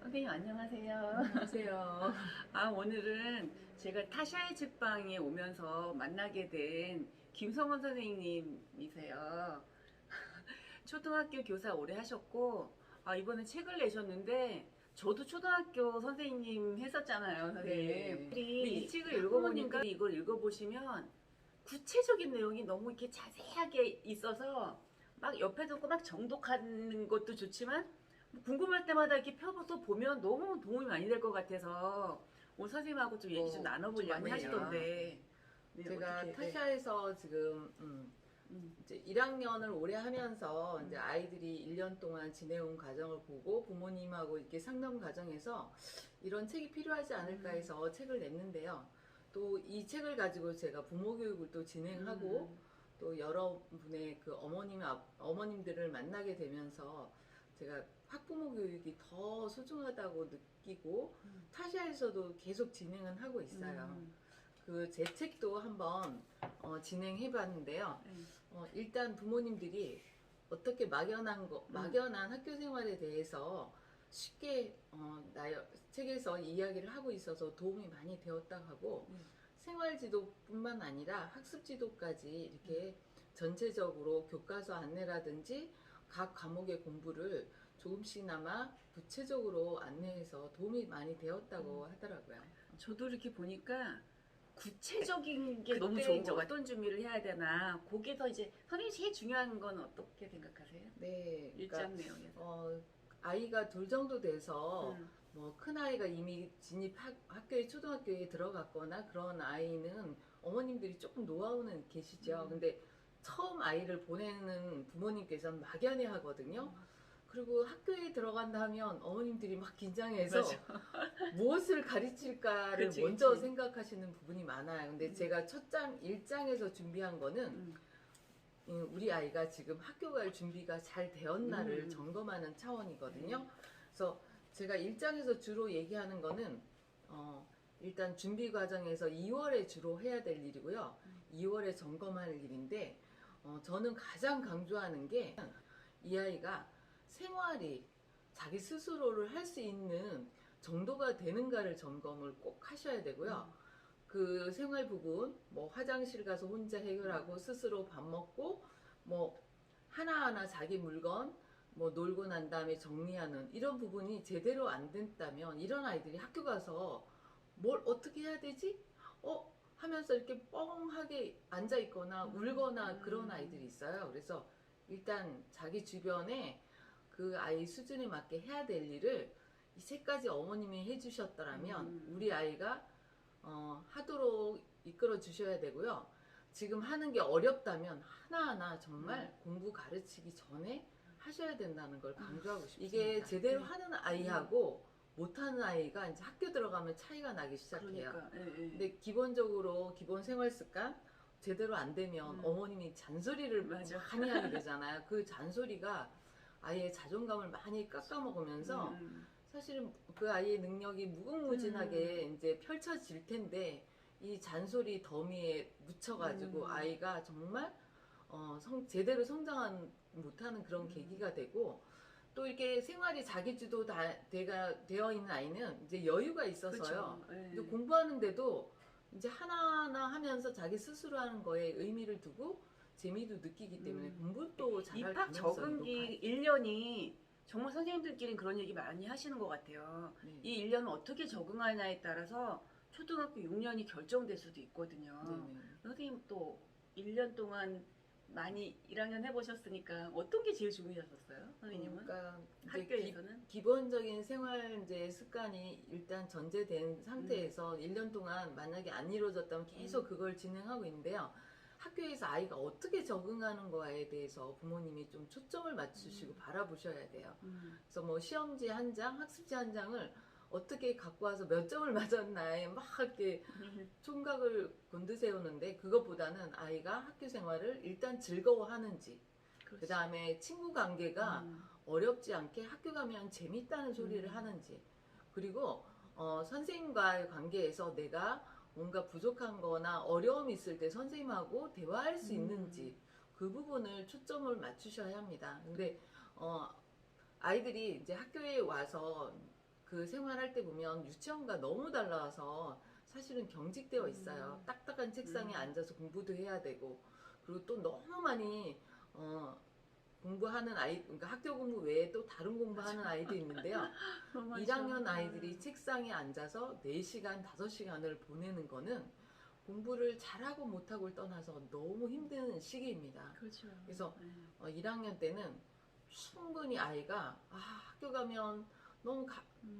선생님 안녕하세요. 안녕하세요. 오늘은 제가 타샤의 책방에 오면서 만나게 된 김성원 선생님이세요. 초등학교 교사 오래 하셨고, 이번에 책을 내셨는데, 저도 초등학교 선생님 했었잖아요, 선생님. 네. 근데 이 책을 읽어보니까 이걸 읽어보시면 구체적인 내용이 너무 이렇게 자세하게 있어서 막 옆에 두고 막 정독하는 것도 좋지만 궁금할 때마다 이렇게 펴서 보면 너무 도움이 많이 될 것 같아서 오늘 선생님하고 좀 얘기 좀 나눠보려고 좀 많이 하시던데. 네, 제가 어떻게, 타샤에서 지금 이제 1학년을 오래 하면서 이제 아이들이 1년 동안 지내온 과정을 보고 부모님하고 이렇게 상담 과정에서 이런 책이 필요하지 않을까 해서 책을 냈는데요. 또 이 책을 가지고 제가 부모 교육을 또 진행하고 또 여러분의 그 어머님들을 만나게 되면서 제가 학부모 교육이 더 소중하다고 느끼고 타샤에서도 계속 진행은 하고 있어요. 그 제 책도 한번 진행해 봤는데요. 일단 부모님들이 어떻게 막연한 학교 생활에 대해서 쉽게 책에서 이야기를 하고 있어서 도움이 많이 되었다고 하고 생활지도뿐만 아니라 학습지도까지 이렇게 전체적으로 교과서 안내라든지 각 과목의 공부를 조금씩나마 구체적으로 안내해서 도움이 많이 되었다고 하더라고요. 저도 이렇게 보니까 구체적인 게 너무 그때 좋은 것 이제 같아요. 어떤 준비를 해야 되나. 거기서 이제 선생님 제일 중요한 건 어떻게 생각하세요? 네, 일장 내용에서. 아이가 둘 정도 돼서 음. 뭐 큰 아이가 이미 학교에 초등학교에 들어갔거나 그런 아이는 어머님들이 조금 노하우는 계시죠. 근데 처음 아이를 보내는 부모님께서는 막연해 하거든요. 그리고 학교에 들어간다 하면 어머님들이 막 긴장해서 무엇을 가르칠까를 그치, 먼저 그치. 생각하시는 부분이 많아요. 근데 제가 첫 장 1장에서 준비한 거는 우리 아이가 지금 학교 갈 준비가 잘 되었나를 점검하는 차원이거든요. 그래서 제가 1장에서 주로 얘기하는 거는 일단 준비 과정에서 2월에 주로 해야 될 일이고요. 2월에 점검할 일인데 저는 가장 강조하는 게 이 아이가 생활이 자기 스스로를 할 수 있는 정도가 되는가를 점검을 꼭 하셔야 되고요. 그 생활 부분, 뭐 화장실 가서 혼자 해결하고 스스로 밥 먹고 뭐 하나하나 자기 물건 뭐 놀고 난 다음에 정리하는 이런 부분이 제대로 안 됐다면 이런 아이들이 학교 가서 뭘 어떻게 해야 되지? 하면서 이렇게 뻥하게 앉아 있거나 울거나 그런 아이들이 있어요. 그래서 일단 자기 주변에 그 아이 수준에 맞게 해야 될 일을 이 세 가지 어머님이 해주셨더라면 우리 아이가 하도록 이끌어 주셔야 되고요. 지금 하는 게 어렵다면 하나하나 정말 공부 가르치기 전에 하셔야 된다는 걸 강조하고 싶습니다. 이게 제대로 하는 아이하고 못하는 아이가 이제 학교 들어가면 차이가 나기 시작해요. 그러니까, 근데 기본적으로 기본 생활 습관 제대로 안 되면 어머님이 잔소리를 맞아. 많이 하게 되잖아요. 그 잔소리가 아이의 자존감을 많이 깎아먹으면서 사실은 그 아이의 능력이 무궁무진하게 이제 펼쳐질 텐데 이 잔소리 더미에 묻혀가지고 아이가 정말 제대로 성장 못하는 그런 계기가 되고 또 이렇게 생활이 자기주도 되어 있는 아이는 이제 여유가 있어서요. 그쵸. 네. 이제 공부하는데도 이제 하나하나 하면서 자기 스스로 하는 거에 의미를 두고 재미도 느끼기 때문에 공부도 잘할 입학 가능성이 적응기 높아요. 1년이 정말 선생님들끼리는 그런 얘기 많이 하시는 것 같아요. 네. 이 1년을 어떻게 적응하냐에 따라서 초등학교 6년이 결정될 수도 있거든요. 네네. 선생님 또 1년 동안 많이 1학년 해보셨으니까 어떤 게 제일 좋으셨었어요? 선생님은? 그러니까 이제 학교에서는? 기본적인 생활 이제 습관이 일단 전제된 상태에서 1년 동안 만약에 안 이루어졌다면 계속 그걸 진행하고 있는데요. 학교에서 아이가 어떻게 적응하는 거에 대해서 부모님이 좀 초점을 맞추시고 바라보셔야 돼요. 그래서 뭐 시험지 한 장, 학습지 한 장을 어떻게 갖고 와서 몇 점을 맞았나에 막 이렇게 총각을 곤두세우는데 그것보다는 아이가 학교 생활을 일단 즐거워하는지 그 다음에 친구 관계가 어렵지 않게 학교 가면 재밌다는 소리를 하는지 그리고 선생님과의 관계에서 내가 뭔가 부족한 거나 어려움이 있을 때 선생님하고 대화할 수 있는지 그 부분을 초점을 맞추셔야 합니다. 근데 아이들이 이제 학교에 와서 그 생활할 때 보면 유치원과 너무 달라서 사실은 경직되어 있어요. 딱딱한 책상에 앉아서 공부도 해야 되고, 그리고 또 너무 많이 공부하는 아이, 그러니까 학교 공부 외에 또 다른 공부하는 아이도 있는데요. 1학년 아이들이 책상에 앉아서 4시간, 5시간을 보내는 거는 공부를 잘하고 못하고를 떠나서 너무 힘든 시기입니다. 그렇죠. 그래서 1학년 때는 충분히 아이가 학교 가면 너무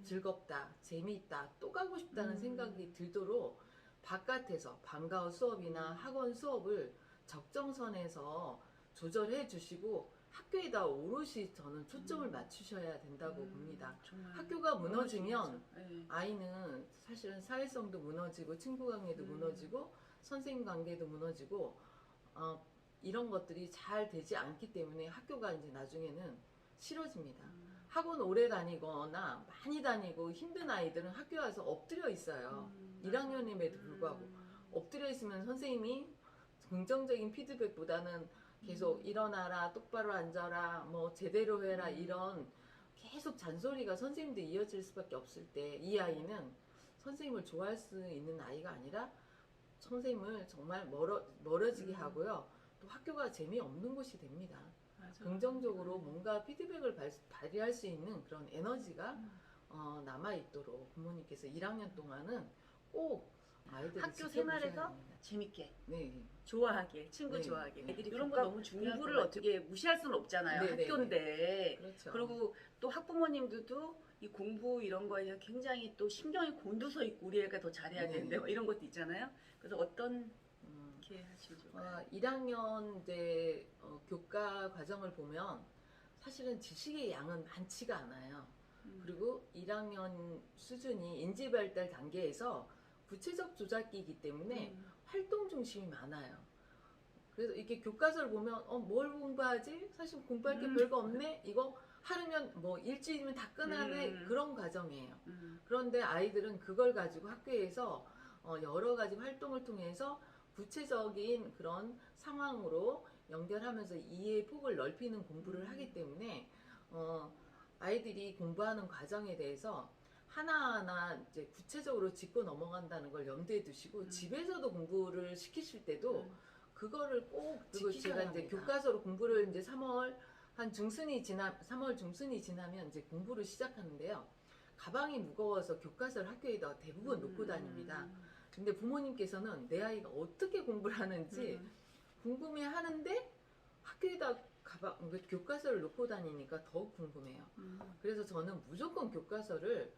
즐겁다, 재미있다, 또 가고 싶다는 생각이 들도록 바깥에서 방과 후 수업이나 학원 수업을 적정선에서 조절해 주시고 학교에다 오롯이 저는 초점을 맞추셔야 된다고 봅니다. 학교가 무너지면 아이는 사실은 사회성도 무너지고 친구 관계도 무너지고 선생님 관계도 무너지고 이런 것들이 잘 되지 않기 때문에 학교가 이제 나중에는 싫어집니다. 학원 오래 다니거나 많이 다니고 힘든 아이들은 학교 와서 엎드려 있어요. 1학년임에도 불구하고 엎드려 있으면 선생님이 긍정적인 피드백보다는 계속 일어나라, 똑바로 앉아라, 뭐 제대로 해라 이런 계속 잔소리가 선생님들 이어질 수밖에 없을 때 이 아이는 선생님을 좋아할 수 있는 아이가 아니라 선생님을 정말 멀어지게 하고요. 또 학교가 재미없는 곳이 됩니다. 맞아. 긍정적으로 뭔가 피드백을 발휘할 수 있는 그런 에너지가 남아있도록 부모님께서 1학년 동안은 꼭 아이들을 학교 지켜보셔야 생활에서 합니다. 재밌게 네. 좋아하게 친구 네. 좋아하게 애들이 이런 거 교과 너무 중요할 공부를 것 같아요. 어떻게 무시할 수는 없잖아요. 네, 네, 학교인데 그렇죠. 그리고 또 학부모님들도 이 공부 이런 거에 대해서 굉장히 또 신경이 곤두서 있고 우리 애가 더 잘해야 네. 되는데 뭐 이런 것도 있잖아요. 그래서 어떤 게 하시면 좋을까요? 1학년 이제 교과 과정을 보면 사실은 지식의 양은 많지가 않아요. 그리고 1학년 수준이 인지발달 단계에서 구체적 조작기이기 때문에 활동 중심이 많아요. 그래서 이렇게 교과서를 보면 뭘 공부하지? 사실 공부할 게 별거 없네? 이거 하루면 뭐 일주일이면 다 끝나네? 그런 과정이에요. 그런데 아이들은 그걸 가지고 학교에서 여러 가지 활동을 통해서 구체적인 그런 상황으로 연결하면서 이해의 폭을 넓히는 공부를 하기 때문에 아이들이 공부하는 과정에 대해서 하나하나 이제 구체적으로 짚고 넘어간다는 걸 염두에 두시고 집에서도 공부를 시키실 때도 그거를 꼭 그리고 제가 이제 교과서로 공부를 이제 3월 중순이 지나면 이제 공부를 시작하는데요. 가방이 무거워서 교과서를 학교에다 대부분 놓고 다닙니다. 근데 부모님께서는 내 아이가 어떻게 공부를 하는지 궁금해 하는데 학교에다 교과서를 놓고 다니니까 더욱 궁금해요. 그래서 저는 무조건 교과서를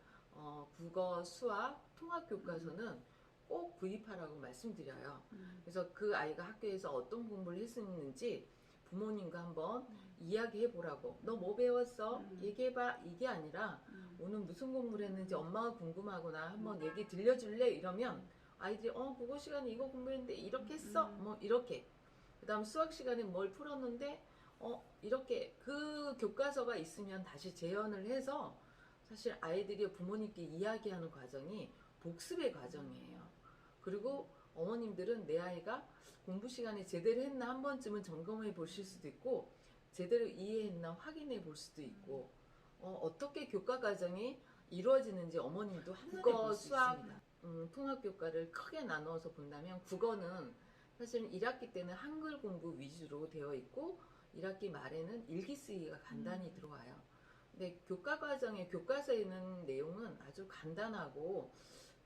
국어, 수학, 통합 교과서는 꼭 구입하라고 말씀드려요. 그래서 그 아이가 학교에서 어떤 공부를 했었는지 부모님과 한번 이야기해 보라고. 너 뭐 배웠어? 얘기해봐. 이게 아니라 오늘 무슨 공부를 했는지 엄마가 궁금하구나. 한번 얘기 들려줄래? 이러면 아이들이 국어 시간에 이거 공부했는데 이렇게 했어? 뭐 이렇게. 그 다음 수학 시간에 뭘 풀었는데 이렇게 그 교과서가 있으면 다시 재현을 해서 사실 아이들이 부모님께 이야기하는 과정이 복습의 과정이에요. 그리고 어머님들은 내 아이가 공부 시간에 제대로 했나 한 번쯤은 점검해 보실 수도 있고 제대로 이해했나 확인해 볼 수도 있고 어떻게 교과 과정이 이루어지는지 어머님도 국어, 수학, 통합교과를 크게 나누어서 본다면 국어는 사실 1학기 때는 한글 공부 위주로 되어 있고 1학기 말에는 일기 쓰기가 간단히 들어와요. 근데 교과 과정의 교과서에 있는 내용은 아주 간단하고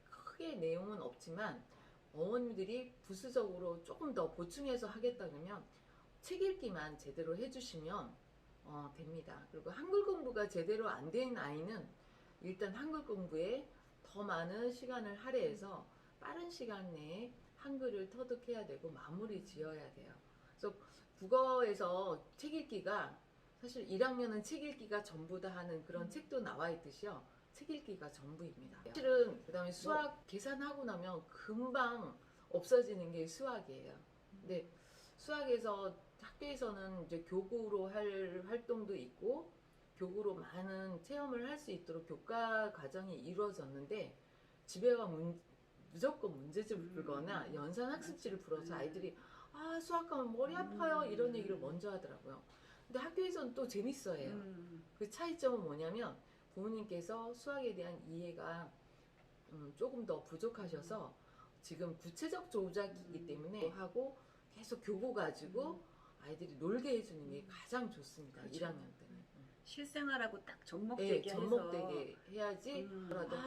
크게 내용은 없지만 어머님들이 부수적으로 조금 더 보충해서 하겠다 그러면 책 읽기만 제대로 해주시면 됩니다. 그리고 한글 공부가 제대로 안 된 아이는 일단 한글 공부에 더 많은 시간을 할애해서 빠른 시간 내에 한글을 터득해야 되고 마무리 지어야 돼요. 그래서 국어에서 책 읽기가 사실 1학년은 책 읽기가 전부다 하는 그런 책도 나와 있듯이요. 책 읽기가 전부입니다. 사실은 그 다음에 수학 계산하고 나면 금방 없어지는 게 수학이에요. 근데 수학에서 학교에서는 이제 교구로 할 활동도 있고 교구로 많은 체험을 할 수 있도록 교과 과정이 이루어졌는데 집에 가면 무조건 문제집을 풀거나 연산 학습지를 풀어서 아이들이 수학하면 머리 아파요 이런 얘기를 먼저 하더라고요. 근데 학교에서는 또 재밌어해요. 그 차이점은 뭐냐면 부모님께서 수학에 대한 이해가 조금 더 부족하셔서 지금 구체적 조작이기 때문에 하고 계속 교고 가지고 아이들이 놀게 해주는 게 가장 좋습니다. 그렇죠. 1학년 때는. 실생활하고 딱 접목되게 네, 해서 접목되게 해야지.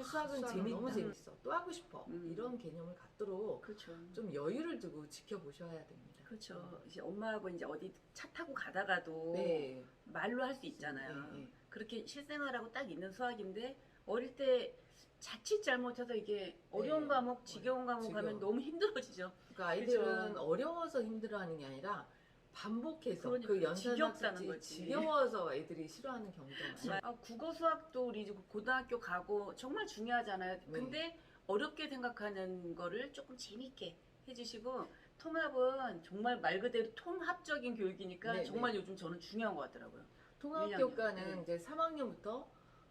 수학은 재밌다. 너무 재밌어. 또 하고 싶어. 이런 개념을 갖도록 그렇죠. 좀 여유를 두고 지켜보셔야 됩니다. 그렇죠. 이제 엄마하고 이제 어디 차 타고 가다가도 네. 말로 할 수 있잖아요. 네, 네. 그렇게 실생활하고 딱 있는 수학인데 어릴 때 자칫 잘못해서 이게 어려운 네. 과목, 지겨운 과목 지겨워. 하면 너무 힘들어지죠. 그러니까 아이들은 그죠. 어려워서 힘들어하는 게 아니라 반복해서 그러니까 그 지겹다는 연산학습지 거지. 지겨워서 애들이 싫어하는 경우가 많아요. 국어 수학도 우리 이제 고등학교 가고 정말 중요하잖아요. 근데 어렵게 생각하는 거를 조금 재밌게 해주시고 통합은 정말 말 그대로 통합적인 교육이니까 네, 정말 요즘 저는 중요한 것 같더라고요. 통합교과는 네. 이제 3학년부터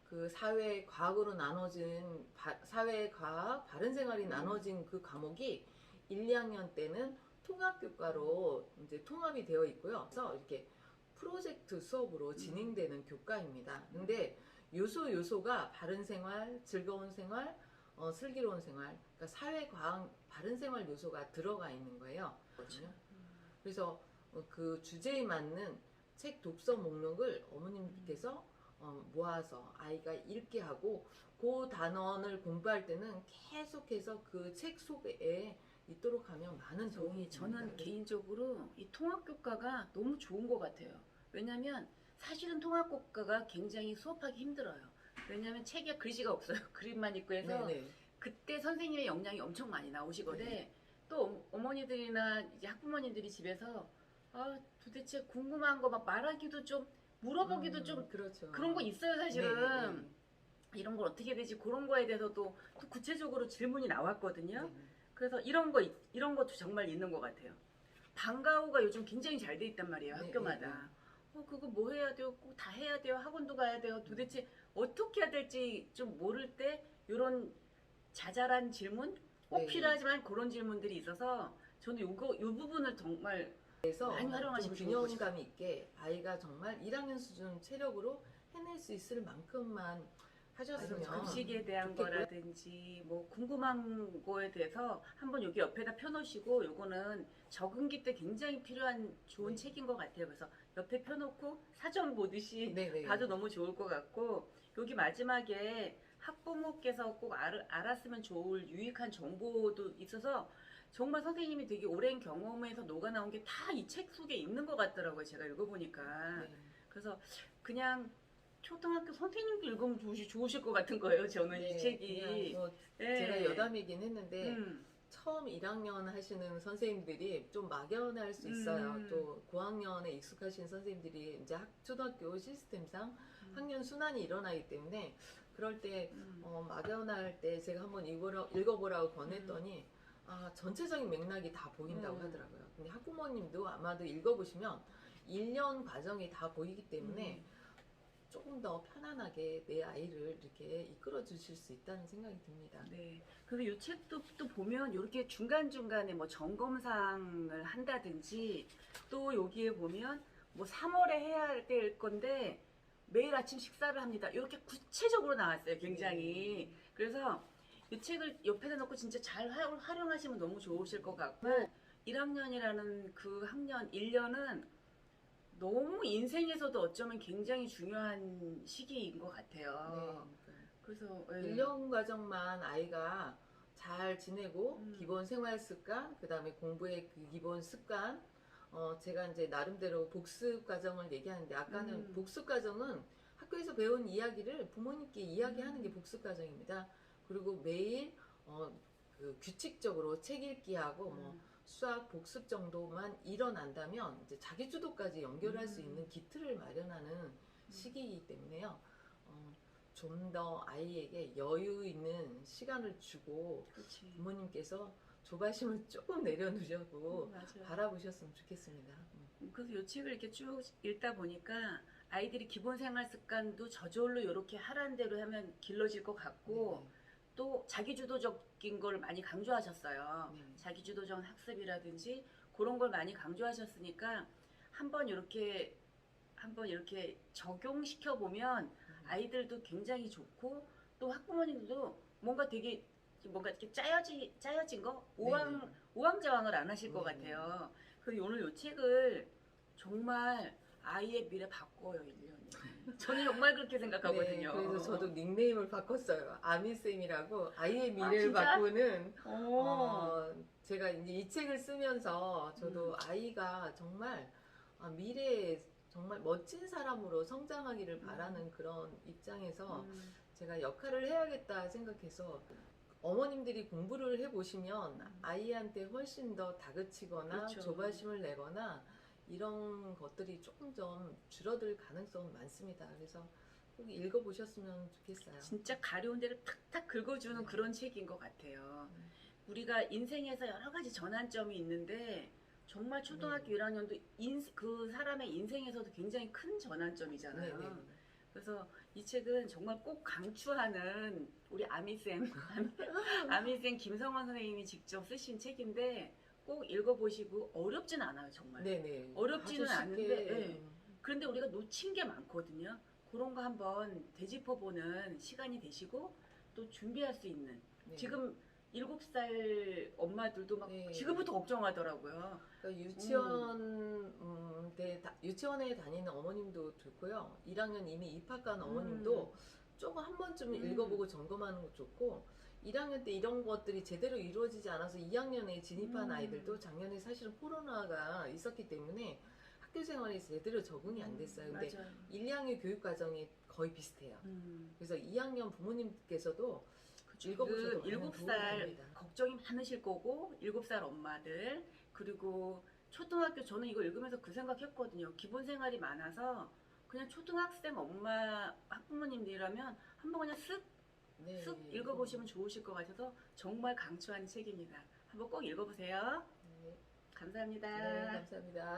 그 사회 과학으로 나눠진 사회 과학 바른생활이 나눠진 그 과목이 1, 2학년 때는 통합교과로 이제 통합이 되어 있고요. 그래서 이렇게 프로젝트 수업으로 진행되는 교과입니다. 근데 요소가 바른생활, 즐거운 생활, 슬기로운 생활, 그러니까 사회과학 바른생활 요소가 들어가 있는 거예요. 그래서 그 주제에 맞는 책 독서 목록을 어머님께서 모아서 아이가 읽게 하고 그 단원을 공부할 때는 계속해서 그 책 속에 있도록 하면 많은 도움이 저는 됩니다. 개인적으로 이 통합교과가 너무 좋은 것 같아요. 왜냐면 사실은 통합교과가 굉장히 수업하기 힘들어요. 왜냐면 책에 글씨가 없어요. 그림만 있고 해서 네네. 그때 선생님의 역량이 엄청 많이 나오시거든. 또 어머니들이나 이제 학부모님들이 집에서 도대체 궁금한 거 막 말하기도 좀 물어보기도 좀 그렇죠. 그런 거 있어요 사실은. 네네. 이런 걸 어떻게 되지 그런 거에 대해서도 또 구체적으로 질문이 나왔거든요. 네네. 그래서 이런 것도 정말 있는 것 같아요. 방과후가 요즘 굉장히 잘 돼 있단 말이에요. 네, 학교마다. 그거 뭐 해야 돼요? 꼭 다 해야 돼요? 학원도 가야 돼요? 도대체 어떻게 해야 될지 좀 모를 때 이런 자잘한 질문? 꼭 네. 필요하지만 그런 질문들이 있어서 저는 요 부분을 정말 그래서 많이 좀 활용하시면 좋은 거죠. 균형감 있게 아이가 정말 1학년 수준 체력으로 해낼 수 있을 만큼만 하셨으면 급식에 대한 좋겠고요. 거라든지 뭐 궁금한 거에 대해서 한번 여기 옆에다 펴놓으시고 요거는 적응기 때 굉장히 필요한 좋은 네. 책인 것 같아요. 그래서 옆에 펴놓고 사전 보듯이 네네. 봐도 너무 좋을 것 같고 여기 마지막에 학부모께서 꼭 알았으면 좋을 유익한 정보도 있어서 정말 선생님이 되게 오랜 경험에서 녹아나온 게 다 이 책 속에 있는 것 같더라고요. 제가 읽어보니까. 네. 그래서 그냥 초등학교 선생님도 읽으면 좋으실 것 같은 거예요. 저는 네, 이 책이. 그냥 뭐 네. 제가 여담이긴 했는데 음. 처음 1학년 하시는 선생님들이 좀 막연할 수 있어요. 또 고학년에 익숙하신 선생님들이 이제 초등학교 시스템상 학년 순환이 일어나기 때문에 그럴 때 막연할 때 제가 한번 읽어보라고 권했더니 전체적인 맥락이 다 보인다고 하더라고요. 근데 학부모님도 아마도 읽어보시면 1년 과정이 다 보이기 때문에 조금 더 편안하게 내 아이를 이렇게 이끌어 주실 수 있다는 생각이 듭니다. 네. 그래서 이 책도 또 보면 이렇게 중간중간에 뭐 점검사항을 한다든지 또 여기에 보면 뭐 3월에 해야 될 건데 매일 아침 식사를 합니다. 이렇게 구체적으로 나왔어요. 굉장히. 그래서 이 책을 옆에다 놓고 진짜 잘 활용하시면 너무 좋으실 것 같고 1학년이라는 그 학년 1년은 너무 인생에서도 어쩌면 굉장히 중요한 시기인 것 같아요. 네. 그래서 1년 과정만 아이가 잘 지내고 기본 생활 습관, 그 다음에 공부의 그 기본 습관, 제가 이제 나름대로 복습 과정을 얘기하는데 아까는 복습 과정은 학교에서 배운 이야기를 부모님께 이야기하는 게 복습 과정입니다. 그리고 매일 그 규칙적으로 책 읽기하고 뭐 수학 복습 정도만 일어난다면 이제 자기주도까지 연결할 수 있는 기틀을 마련하는 시기이기 때문에요. 좀 더 아이에게 여유 있는 시간을 주고 그렇지. 부모님께서 조바심을 조금 내려놓으려고 맞아요. 바라보셨으면 좋겠습니다. 그래서 이 책을 이렇게 쭉 읽다 보니까 아이들이 기본 생활 습관도 저절로 이렇게 하라는 대로 하면 길러질 것 같고 네. 또 자기주도적인 걸 많이 강조하셨어요. 네. 자기주도적 학습이라든지 그런 걸 많이 강조하셨으니까 한번 이렇게 적용시켜 보면 아이들도 굉장히 좋고 또 학부모님들도 뭔가 되게 뭔가 이렇게 짜여진 거 우왕좌왕을 안 하실 것 같아요. 그래서 오늘 이 책을 정말 아이의 미래 바꿔요, 1년이. 저는 정말 그렇게 생각하거든요. 네, 그래서 저도 닉네임을 바꿨어요. 아미쌤이라고 아이의 미래를 진짜? 바꾸는 오. 제가 이제 이 책을 쓰면서 저도 아이가 정말 미래에 정말 멋진 사람으로 성장하기를 바라는 그런 입장에서 제가 역할을 해야겠다 생각해서 어머님들이 공부를 해보시면 아이한테 훨씬 더 다그치거나 그렇죠. 조바심을 내거나 이런 것들이 조금 좀 줄어들 가능성은 많습니다. 그래서 꼭 읽어보셨으면 좋겠어요. 진짜 가려운 데를 탁탁 긁어주는 그런 책인 것 같아요. 우리가 인생에서 여러 가지 전환점이 있는데 정말 초등학교 1학년도 그 사람의 인생에서도 굉장히 큰 전환점이잖아요. 네. 그래서 이 책은 정말 꼭 강추하는 우리 아미쌤 김성원 선생님이 직접 쓰신 책인데 꼭 읽어보시고 어렵진 않아요, 정말. 네네. 어렵지는 아주 쉽게, 않은데 그런데 우리가 놓친 게 많거든요. 그런 거 한번 되짚어보는 시간이 되시고 또 준비할 수 있는 네. 지금 7살 엄마들도 막 지금부터 걱정하더라고요. 그러니까 유치원에 다니는 어머님도 좋고요. 1학년 이미 입학한 어머님도 조금 한 번쯤 읽어보고 점검하는 거 좋고 1학년 때 이런 것들이 제대로 이루어지지 않아서 2학년에 진입한 아이들도 작년에 사실은 코로나가 있었기 때문에 학교 생활이 제대로 적응이 안 됐어요. 근데 맞아요. 1, 2학년 교육 과정이 거의 비슷해요. 그래서 2학년 부모님께서도 읽어보셔도 많은 도움이 7살 됩니다. 걱정이 많으실 거고 7살 엄마들 그리고 초등학교 저는 이거 읽으면서 그 생각했거든요. 기본 생활이 많아서 그냥 초등학생 엄마 학부모님들이라면 한번 그냥 쓱 읽어보시면 좋으실 것 같아서 정말 강추하는 책입니다. 한번 꼭 읽어보세요. 네. 감사합니다. 네, 감사합니다.